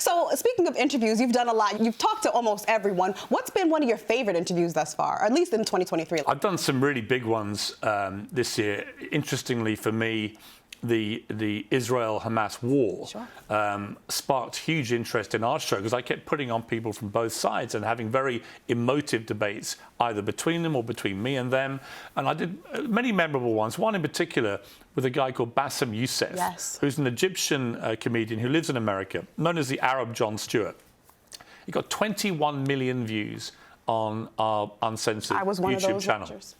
So speaking of interviews, you've done a lot. You've talked to almost everyone. What's been one of your favorite interviews thus far, or at least in 2023? I've done some really big ones this year. Interestingly for me, the Israel-Hamas War sparked huge interest in our show because I kept putting on people from both sides and having very emotive debates either between them or between me and them. And I did many memorable ones, one in particular with a guy called Bassem Youssef, who's an Egyptian comedian who lives in America, known as the Arab Jon Stewart. He got 21 million views on our Uncensored YouTube channel. Watchers.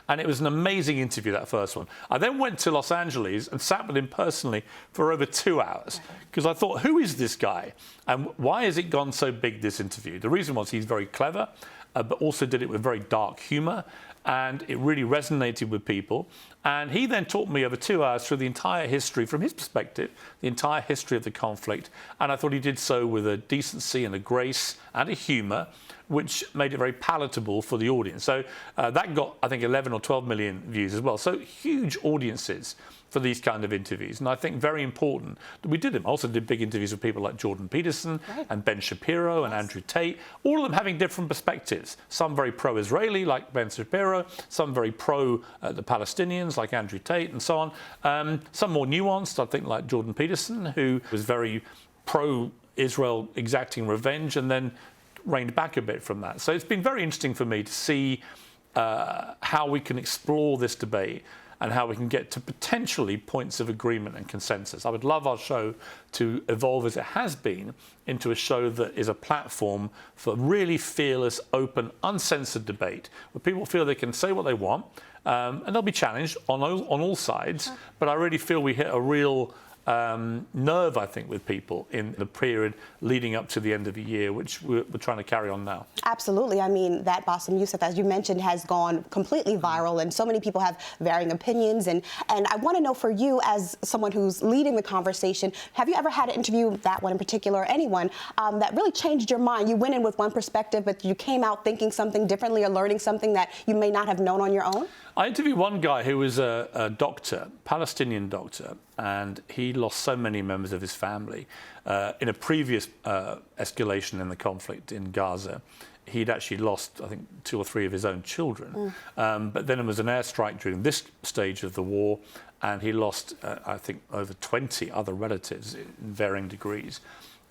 And it was an amazing interview, that first one. I then went to Los Angeles and sat with him personally for over 2 hours because I thought, who is this guy? And why has it gone so big, this interview? The reason was he's very clever, but also did it with very dark humour. And it really resonated with people. And he then taught me over 2 hours through the entire history, from his perspective, the entire history of the conflict. And I thought he did so with a decency and a grace and a humour, which made it very palatable for the audience. So that got, I think, 11 or 12 million views as well. So huge audiences for these kind of interviews. And I think very important that we did them. I also did big interviews with people like Jordan Peterson and Ben Shapiro and Andrew Tate, all of them having different perspectives. Some very pro-Israeli, like Ben Shapiro, some very pro the Palestinians, like Andrew Tate, and so on. Some more nuanced, I think, like Jordan Peterson, who was very pro-Israel exacting revenge and then reined back a bit from that. So it's been very interesting for me to see how we can explore this debate and how we can get to potentially points of agreement and consensus. I would love our show to evolve as it has been into a show that is a platform for really fearless, open, uncensored debate, where people feel they can say what they want, and they'll be challenged on all sides, but I really feel we hit a real nerve, I think, with people in the period leading up to the end of the year, which we're trying to carry on now. Absolutely. I mean, that Bassem Youssef, as you mentioned, has gone completely viral, and so many people have varying opinions. And I want to know, for you, as someone who's leading the conversation, have you ever had an interview, that one in particular, or anyone, that really changed your mind? You went in with one perspective, but you came out thinking something differently or learning something that you may not have known on your own? I interviewed one guy who was a doctor, Palestinian doctor, and he lost so many members of his family. In a previous escalation in the conflict in Gaza, he'd actually lost, I think, 2 or 3 of his own children. But then there was an airstrike during this stage of the war, and he lost, I think, over 20 other relatives in varying degrees.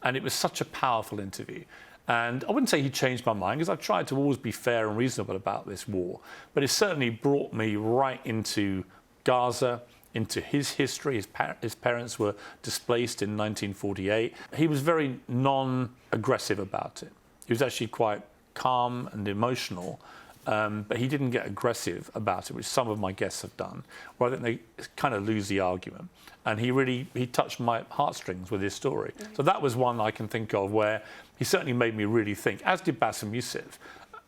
And it was such a powerful interview. And I wouldn't say he changed my mind, because I've tried to always be fair and reasonable about this war. But it certainly brought me right into Gaza, into his history. His parents were displaced in 1948. He was very non-aggressive about it. He was actually quite calm and emotional, but he didn't get aggressive about it, which some of my guests have done, where I think they kind of lose the argument. And he touched my heartstrings with his story. So that was one I can think of where he certainly made me really think, as did Bassem Youssef,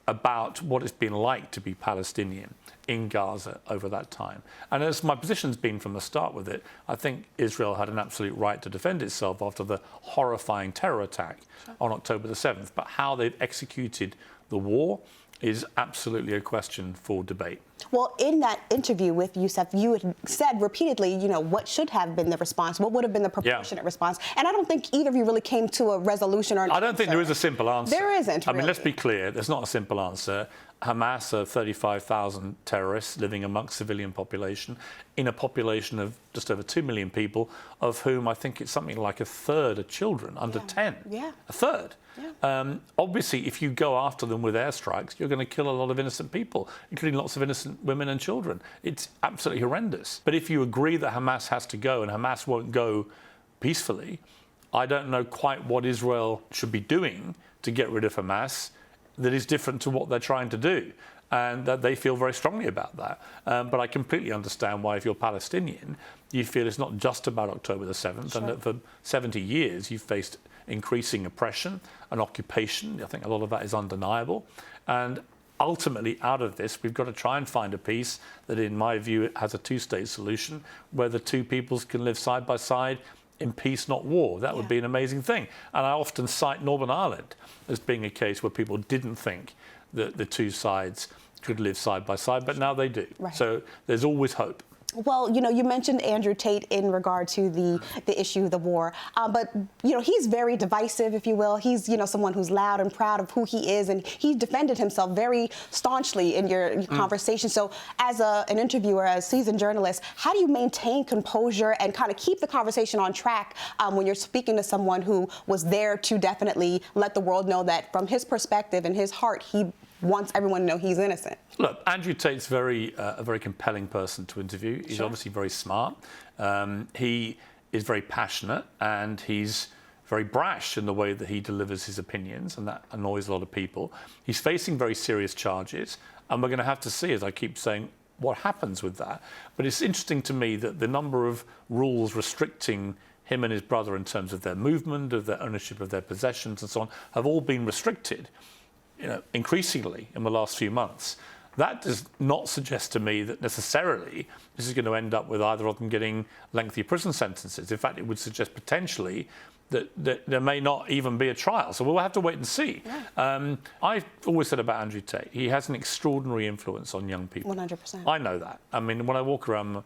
about what it's been like to be Palestinian in Gaza over that time. And as my position's been from the start with it, I think Israel had an absolute right to defend itself after the horrifying terror attack on October the 7th. But how they've executed the war is absolutely a question for debate. Well, in that interview with Youssef, you had said repeatedly, you know, what should have been the response, what would have been the proportionate response. And I don't think either of you really came to a resolution or an I don't think there is a simple answer. There isn't, I mean, let's be clear, there's not a simple answer. Hamas are 35,000 terrorists living amongst civilian population in a population of just over 2 million people, of whom I think it's something like a third are children under 10. A third. Obviously, if you go after them with airstrikes, you're going to kill a lot of innocent people, including lots of innocent women and children. It's absolutely horrendous. But if you agree that Hamas has to go and Hamas won't go peacefully, I don't know quite what Israel should be doing to get rid of Hamas that is different to what they're trying to do, and that they feel very strongly about that. But I completely understand why, if you're Palestinian, you feel it's not just about October the 7th, and that for 70 years you've faced increasing oppression and occupation. I think a lot of that is undeniable. And ultimately, out of this, we've got to try and find a peace that, in my view, has a two-state solution where the two peoples can live side by side in peace, not war. That would be an amazing thing. And I often cite Northern Ireland as being a case where people didn't think that the two sides could live side by side, but now they do. So there's always hope. Well, you mentioned Andrew Tate in regard to the issue of the war, but he's very divisive, if you will. He's someone who's loud and proud of who he is, and he defended himself very staunchly in your conversation. So, as an interviewer, as a seasoned journalist, how do you maintain composure and kind of keep the conversation on track when you're speaking to someone who was there to definitely let the world know that, from his perspective and his heart, he wants everyone to know he's innocent? Look, Andrew Tate's a very compelling person to interview. He's obviously very smart. He is very passionate, and he's very brash in the way that he delivers his opinions, and that annoys a lot of people. He's facing very serious charges, and we're going to have to see, as I keep saying, what happens with that. But it's interesting to me that the number of rules restricting him and his brother in terms of their movement, of their ownership of their possessions and so on, have all been restricted increasingly in the last few months. That does not suggest to me that necessarily this is going to end up with either of them getting lengthy prison sentences. In fact, it would suggest potentially that there may not even be a trial. So we'll have to wait and see. Yeah. I've always said about Andrew Tate, he has an extraordinary influence on young people. 100%. I know that. I mean, when I walk around,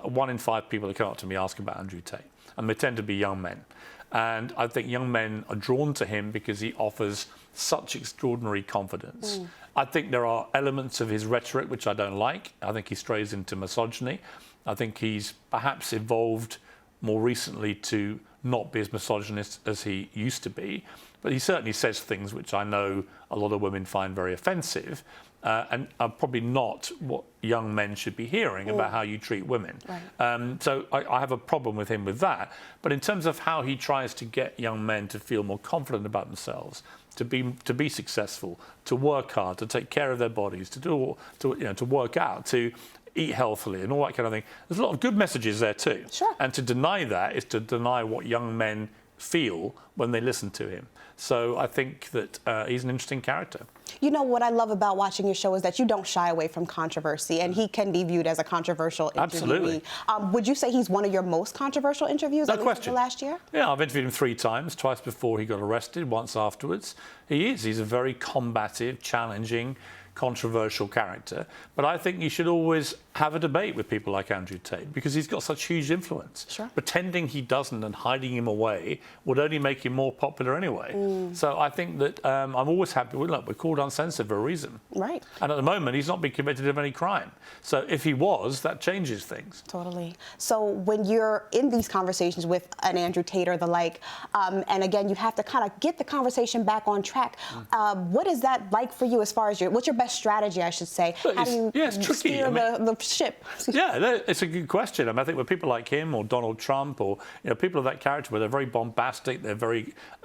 1 in 5 people that come up to me asking about Andrew Tate, and they tend to be young men. And I think young men are drawn to him because he offers such extraordinary confidence. I think there are elements of his rhetoric which I don't like. I think he strays into misogyny. I think he's perhaps evolved more recently to not be as misogynist as he used to be. But he certainly says things which I know a lot of women find very offensive, and are probably not what young men should be hearing about how you treat women. Right. So I have a problem with him with that. But in terms of how he tries to get young men to feel more confident about themselves, to be successful, to work hard, to take care of their bodies, to work out, to eat healthily and all that kind of thing, there's a lot of good messages there too. Sure. And to deny that is to deny what young men feel when they listen to him. So I think that he's an interesting character. What I love about watching your show is that you don't shy away from controversy, and he can be viewed as a controversial interviewee. Absolutely. Would you say he's one of your most controversial interviews? No question. Last year? Yeah, I've interviewed him 3 times, twice before he got arrested, once afterwards. He's a very combative, challenging, controversial character. But I think you should always have a debate with people like Andrew Tate because he's got such huge influence. Sure. Pretending he doesn't and hiding him away would only make him more popular anyway. So I think that I'm always happy. Look, we're called Uncensored for a reason. Right. And at the moment, he's not been convicted of any crime. So if he was, that changes things. Totally. So when you're in these conversations with an Andrew Tate or the like, and again, you have to kind of get the conversation back on track. What is that like for you as far as what's your best strategy, I should say? Look, how do you it's tricky. steer the ship? Yeah, it's a good question. I think with people like him or Donald Trump or people of that character where they're very bombastic, they're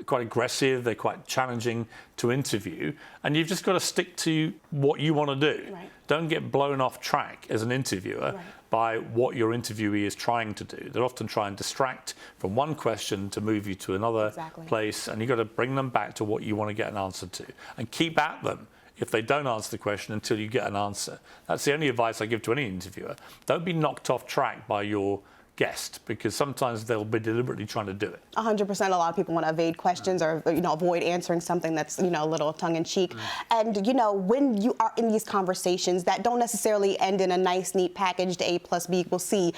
quite aggressive, they're quite challenging to interview, and you've just got to stick to what you want to do. Right. Don't get blown off track as an interviewer by what your interviewee is trying to do. They'll often try and distract from one question to move you to another place, and you've got to bring them back to what you want to get an answer to and keep at them if they don't answer the question until you get an answer. That's the only advice I give to any interviewer. Don't be knocked off track by your guest because sometimes they'll be deliberately trying to do it. 100%. A lot of people want to evade questions or avoid answering something that's a little tongue-in-cheek. And when you are in these conversations that don't necessarily end in a nice, neat packaged A plus B equals C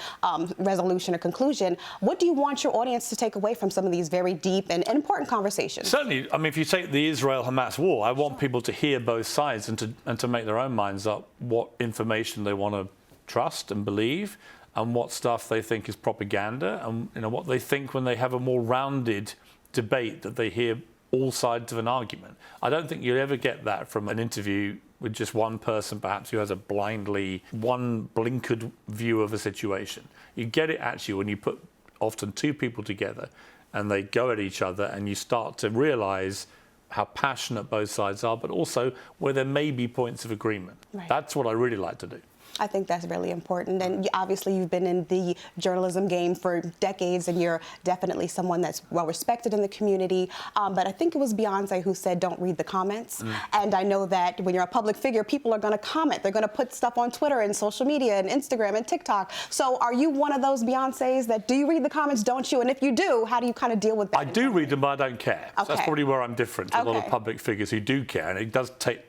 resolution or conclusion, what do you want your audience to take away from some of these very deep and important conversations? Certainly. I mean, if you take the Israel-Hamas war, I want people to hear both sides and to make their own minds up what information they want to trust and believe, and what stuff they think is propaganda, and what they think when they have a more rounded debate that they hear all sides of an argument. I don't think you'll ever get that from an interview with just one person, perhaps, who has a blindly, one blinkered view of a situation. You get it actually when you put often 2 people together and they go at each other and you start to realise how passionate both sides are, but also where there may be points of agreement. Right. That's what I really like to do. I think that's really important. And obviously you've been in the journalism game for decades, and you're definitely someone that's well respected in the community. But I think it was Beyonce who said, don't read the comments. And I know that when you're a public figure, people are going to comment. They're going to put stuff on Twitter and social media and Instagram and TikTok. So are you one of those Beyoncés that do you read the comments, don't you? And if you do, how do you kind of deal with that? I do read them, but I don't care. So that's probably where I'm different to a lot of public figures who do care. And it does take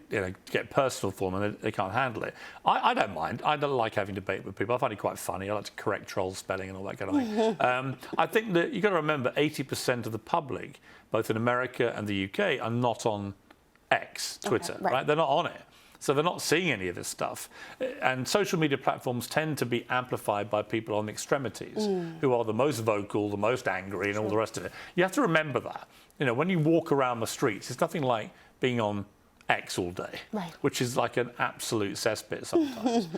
get personal for them and they can't handle it. I don't mind. I don't like having debate with people. I find it quite funny. I like to correct troll spelling and all that kind of thing. I think that you've got to remember 80% of the public, both in America and the UK, are not on X, Twitter, right? They're not on it. So they're not seeing any of this stuff. And social media platforms tend to be amplified by people on the extremities who are the most vocal, the most angry, and all the rest of it. You have to remember that. When you walk around the streets, it's nothing like being on X all day, which is like an absolute cesspit sometimes.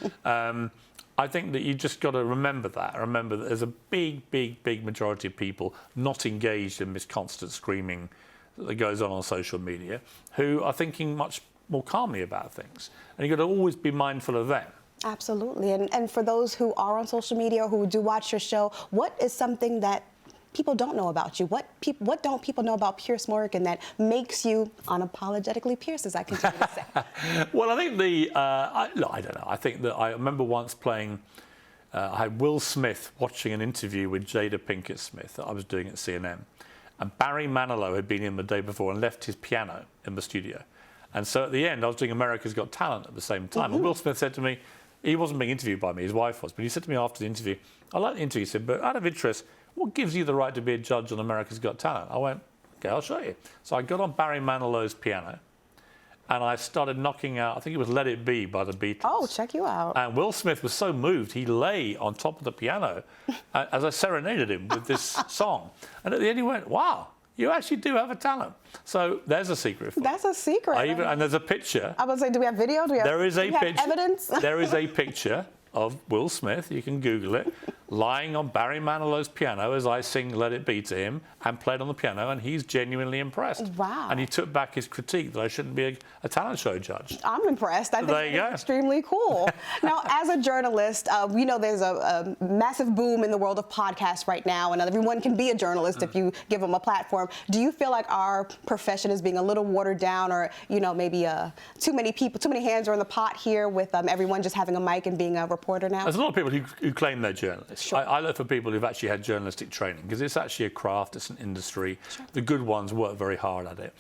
I think that you just got to remember that. Remember that there's a big, big, big majority of people not engaged in this constant screaming that goes on social media, who are thinking much more calmly about things. And you've got to always be mindful of them. Absolutely. And for those who are on social media, who do watch your show, what is something that people don't know about you? What don't people know about Piers Morgan that makes you unapologetically Piers, as I continue to say? Well, I think I don't know. I think that I remember once playing, I had Will Smith watching an interview with Jada Pinkett Smith that I was doing at CNN. And Barry Manilow had been in the day before and left his piano in the studio. And so at the end, I was doing America's Got Talent at the same time. And Will Smith said to me, he wasn't being interviewed by me, his wife was, but he said to me after the interview, I like the interview, he said, but out of interest, what gives you the right to be a judge on America's Got Talent? I went, okay, I'll show you. So I got on Barry Manilow's piano and I started knocking out, I think it was Let It Be by the Beatles. Oh, check you out. And Will Smith was so moved, he lay on top of the piano as I serenaded him with this song. And at the end he went, wow, you actually do have a talent. So there's a secret for That's a secret. and there's a picture. I was say, do we have video? There is a picture. Evidence? There is a picture of Will Smith, you can Google it, lying on Barry Manilow's piano as I sing Let It Be to him and played on the piano, and he's genuinely impressed. Wow. And he took back his critique that I shouldn't be a talent show judge. I'm impressed. I think it's extremely cool. Now, as a journalist, we know there's a massive boom in the world of podcasts right now, and everyone can be a journalist if you give them a platform. Do you feel like our profession is being a little watered down, or maybe too many hands are in the pot here with everyone just having a mic and being a reporter now? There's a lot of people who claim they're journalists. Sure. I look for people who've actually had journalistic training, because it's actually a craft, it's an industry. Sure. The good ones work very hard at it.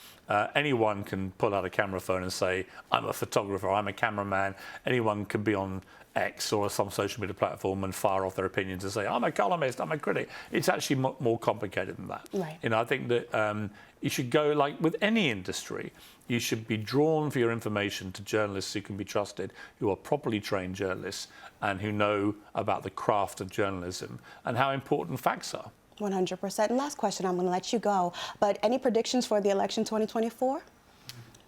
Anyone can pull out a camera phone and say, I'm a photographer, I'm a cameraman. Anyone can be on X or some social media platform and fire off their opinions and say, I'm a columnist, I'm a critic. It's actually more complicated than that. Right. I think that you should go, like with any industry, you should be drawn for your information to journalists who can be trusted, who are properly trained journalists and who know about the craft of journalism and how important facts are. 100%. And last question, I'm going to let you go. But any predictions for the election 2024?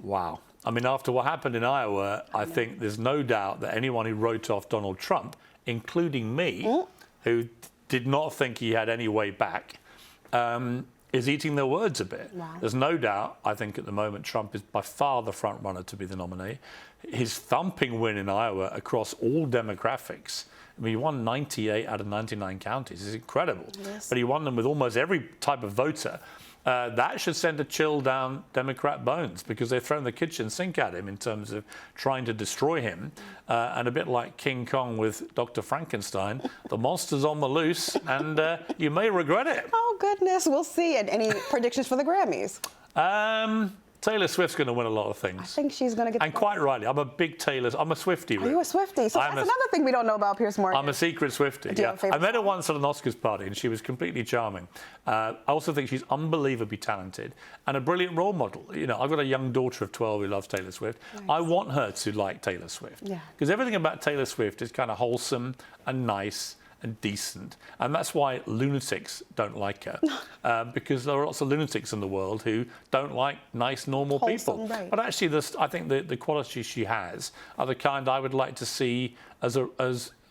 Wow. I mean, after what happened in Iowa, I think there's no doubt that anyone who wrote off Donald Trump, including me, who did not think he had any way back, is eating their words a bit. Wow. There's no doubt, I think at the moment, Trump is by far the front runner to be the nominee. His thumping win in Iowa across all demographics, I mean, he won 98 out of 99 counties. It's incredible. Yes. But he won them with almost every type of voter. That should send a chill down Democrat bones, because they've thrown the kitchen sink at him in terms of trying to destroy him. And a bit like King Kong with Dr. Frankenstein, the monster's on the loose, and you may regret it. Oh, goodness. We'll see. And any predictions for the Grammys? Taylor Swift's going to win a lot of things. I think she's going to get. And quite rightly, I'm a big I'm a Swiftie. Are you a Swiftie? So that's another thing we don't know about Piers Morgan. I'm a secret Swiftie. Do you have a favorite I met her song? once at an Oscars party, and she was completely charming. I also think she's unbelievably talented and a brilliant role model. I've got a young daughter of 12 who loves Taylor Swift. Nice. I want her to like Taylor Swift. Yeah. Because everything about Taylor Swift is kind of wholesome and nice and decent, and that's why lunatics don't like her, because there are lots of lunatics in the world who don't like nice, normal Wholesome, people. right. But actually, I think the qualities she has are the kind I would like to see as a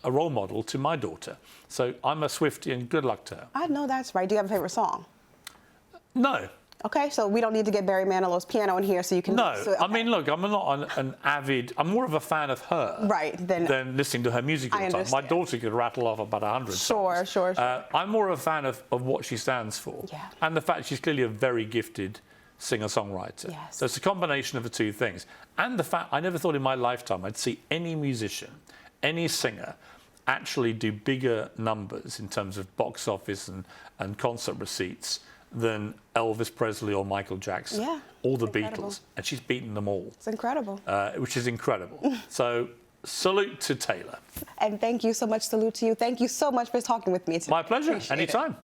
role model to my daughter. So I'm a Swiftie, and good luck to her. I know that's right. Do you have a favorite song? No. Okay, so we don't need to get Barry Manilow's piano in here so you can... No, okay. I mean, look, I'm not an avid... I'm more of a fan of her than listening to her music all the time. My daughter could rattle off about 100 songs. Sure. I'm more of a fan of what she stands for. Yeah. And the fact she's clearly a very gifted singer-songwriter. Yes. So it's a combination of the two things. And the fact I never thought in my lifetime I'd see any musician, any singer, actually do bigger numbers in terms of box office and concert receipts than Elvis Presley or Michael Jackson or the Beatles, and she's beaten them all. It's incredible. Which is incredible. So salute to Taylor. And thank you so much. Salute to you. Thank you so much for talking with me today. My pleasure. Appreciate it. Anytime.